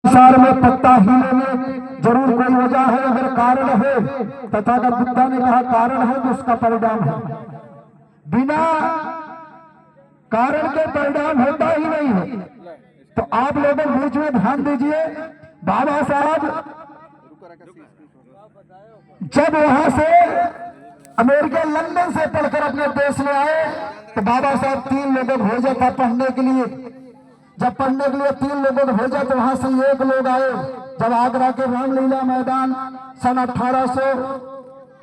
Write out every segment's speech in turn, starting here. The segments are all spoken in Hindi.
संसार में पत्ता हिले में जरूर कोई वजह है, अगर कारण है तथागत बुद्ध ने कहा कारण है तो उसका परिणाम है। बिना कारण के परिणाम होता ही नहीं है। तो आप लोगों बीच में ध्यान दीजिए, बाबा साहब जब वहां से अमेरिका लंदन से पढ़कर अपने देश में आए तो बाबा साहब 3 लोगों को भेजा था पढ़ने के लिए। जब पढ़ने के लिए 3 लोगों को भेजा तो वहां से 1 लोग आए। जब आगरा के रामलीला मैदान सन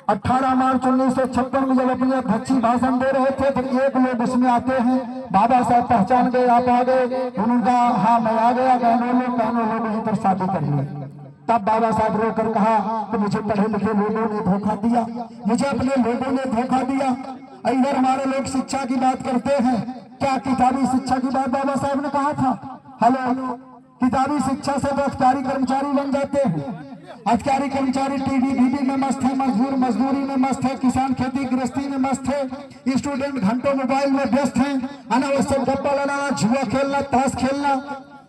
18 मार्च 1956 में जब अपनी अध्यक्षीय भाषण दे रहे थे तो 1 लोग उसमें आते हैं। बाबा साहब पहचान गए, आप आ गए। उनका हाँ मैं आ गया, दोनों लोग यहीं पर शादी कर लिए। तब बाबा साहब रोकर कहा कि मुझे पढ़े लिखे लोगों ने धोखा दिया, मुझे अपने लोगों ने धोखा दिया। इधर हमारे लोग शिक्षा की बात करते हैं, क्या किताबी शिक्षा की बात बाबा साहब ने कहा था? हेलो, किताबी शिक्षा से तो अधिकारी कर्मचारी बन जाते हैं। अधिकारी कर्मचारी टीवी बीवी में मस्त है, मजदूर मजदूरी में मस्त है, किसान खेती गृहस्थी में मस्त है, स्टूडेंट घंटों मोबाइल में व्यस्त है, अनावश्यक गप्पा लड़ाना, जुआ खेलना, ताश खेलना।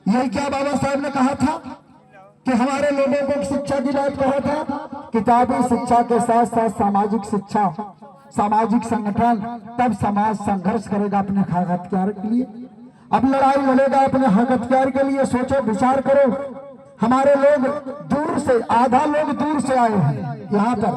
यही क्या बाबा साहब ने कहा था कि हमारे लोगों को शिक्षा की बात कहा था? किताबी शिक्षा के साथ साथ सामाजिक शिक्षा, सामाजिक संगठन, तब समाज संघर्ष करेगा अपने हक अधिकार के लिए। अब लड़ाई लड़ेगा अपने हक अधिकार के लिए। सोचो, विचार करो, हमारे लोग दूर से, आधा लोग दूर से आए हैं यहाँ पर,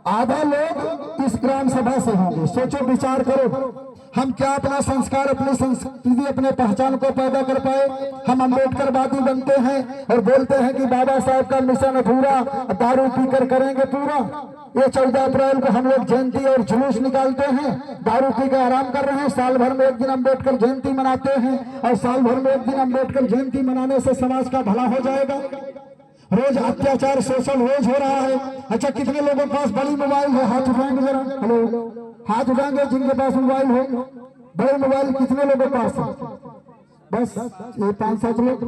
आधा लोग इस ग्राम सभा से होंगे। सोचो, विचार करो, हम क्या अपना संस्कार, अपनी संस्कृति, अपने पहचान को पैदा कर पाए? हम अम्बेडकरवादी बनते हैं और बोलते हैं कि बाबा साहब का मिशन अधूरा, दारू पीकर करेंगे पूरा। ये 14 अप्रैल को हम लोग जयंती और जुलूस निकालते हैं, दारू पी कर आराम कर रहे हैं। साल भर में 1 दिन अम्बेडकर जयंती मनाते हैं और साल भर में 1 दिन अम्बेडकर जयंती मनाने से समाज का भला हो जाएगा। रोज अत्याचार, शोषण रोज हो रहा है। अच्छा, कितने लोगों के पास बड़ी मोबाइल है? हाथ उठाएंगे जरा। हेलो, हाथ उठाएंगे जिनके पास मोबाइल हो। बड़े मोबाइल कितने लोगों के पास है? बस ये 5-7 लोग।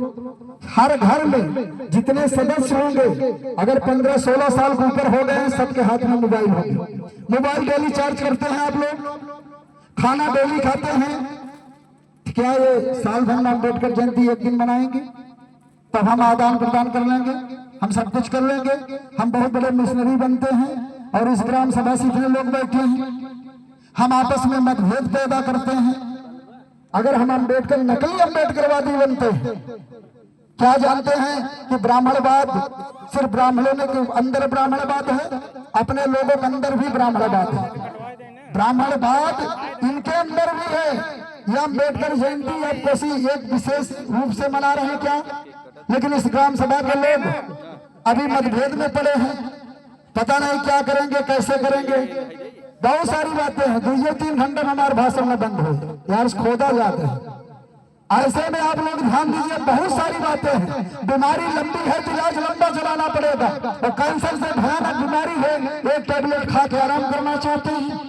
हर घर में जितने सदस्य होंगे, अगर 15-16 साल के ऊपर हो गए, सबके हाथ में मोबाइल होंगे। मोबाइल डेली चार्ज करते हैं आप लोग, खाना डेली खाते हैं। क्या ये साल भर में अम्बेडकर जयंती 1 दिन मनाएंगे? तब हम आदान प्रदान कर लेंगे, हम सब कुछ कर लेंगे, हम बहुत बड़े मिशनरी बनते हैं। और इस ग्राम सभा से इतने लोग बैठे हैं, हम आपस में मतभेद पैदा करते हैं। अगर हम अम्बेडकर नकली अम्बेडकरवादी बनते हैं, क्या जानते हैं कि ब्राह्मणवाद सिर्फ ब्राह्मणों के अंदर ब्राह्मणवाद है, अपने लोगों के अंदर भी ब्राह्मणवाद है। ब्राह्मणवाद इनके अंदर भी है। यह अम्बेडकर जयंती अब किसी एक विशेष रूप से मना रहे हैं क्या? लेकिन इस ग्राम सभा के लोग अभी मतभेद में पड़े हैं, पता नहीं क्या करेंगे, कैसे करेंगे। बहुत सारी बातें हैं, 2-3 घंटे में हमारे भाषण में बंद हो यार, खोदा जाते हैं। ऐसे में आप लोग ध्यान दीजिए, बहुत सारी बातें हैं। बीमारी लंबी है तो इलाज लंबा चलाना पड़ेगा। और कैंसर से भयानक बीमारी है, एक टैबलेट खा के आराम करना चाहते हैं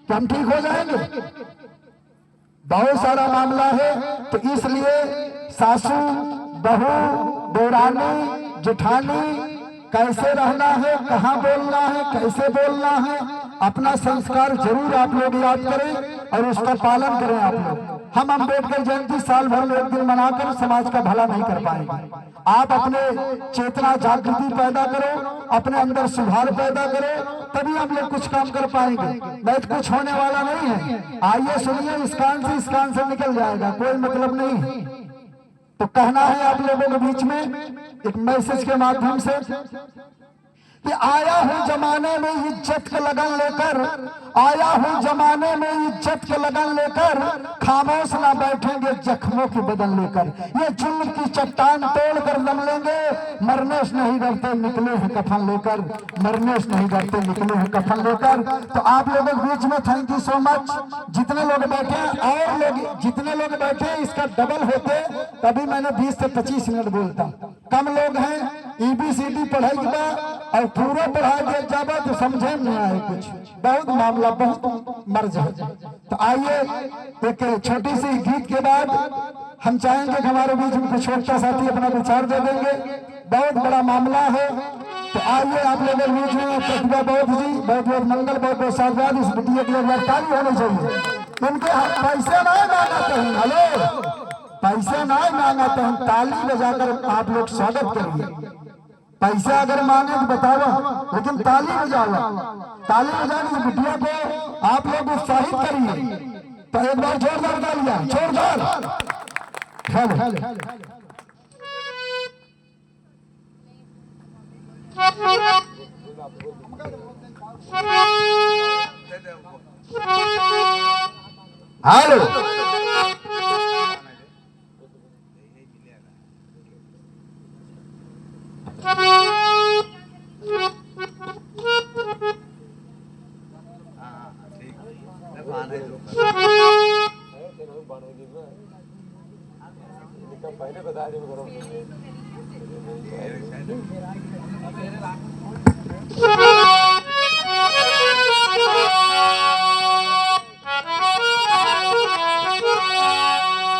तो हम ठीक हो जाएंगे? बहुत सारा मामला है। तो इसलिए सासू, बहू, देवरानी, जेठानी, कैसे रहना है, कहाँ बोलना है, कैसे बोलना है, अपना संस्कार जरूर आप लोग याद करें और उसका पालन करें आप लोग। हम अम्बेडकर जयंती साल भर में 1 दिन मनाकर समाज का भला नहीं कर पाएंगे। आप अपने चेतना जागृति पैदा करो, अपने अंदर सुधार पैदा करो, तभी हम लोग कुछ काम कर पाएंगे। नहीं तो कुछ होने वाला नहीं है। आइए सुनिए, इस कान से निकल जाएगा, कोई मतलब नहीं है। तो कहना है आप लोगों के बीच में एक मैसेज के माध्यम से कि आया हूं जमाने में इज्जत के लगन लेकर, आया हूं जमाने में इज्जत के लगन लेकर, खामोश ना बैठेंगे जख्मों की बदन लेकर। ये जुल्म की चट्टान तोड़ कर दम लेंगे, मरने से नहीं डरते निकले हैं कफन लेकर, मरने से नहीं डरते निकले हैं कफन लेकर। तो आप लोगों के बीच में थैंक यू सो मच। जितने लोग बैठे हैं और लोग जितने लोग बैठे हैं इसका डबल होते तभी मैंने 20 से 25 मिनट बोलता। कम लोग हैं, EBCD पढ़ाई और पूरा पढ़ा दिया जावा तो समझे नहीं आए कुछ, बहुत मामला बहुत मर्ज है। तो आइए एक छोटी सी गीत के बाद हम चाहेंगे कि हमारे बीच में कुछ छोटा साथी अपना विचार दे देंगे। बहुत बड़ा मामला है। तो आइए आप लोगों के बीच में प्रतिभा बौद्ध जी, बहुत बहुत मंगल, बहुत बहुत साधुवाद। इस बिटिया के लिए ताली होनी चाहिए, उनके पैसे नहीं मांगा कहीं। हेलो, पैसे ना मांगा तो हम ताली बजाकर आप लोग स्वागत करिए। पैसा अगर मांगे तो बताओ, लेकिन ताली बजाओ। ताली बजाने से बिटिया को आप लोग उत्साहित करिए। तो एक बार जोरदार तालियां, जोरदार। हेलो पहले बता दे।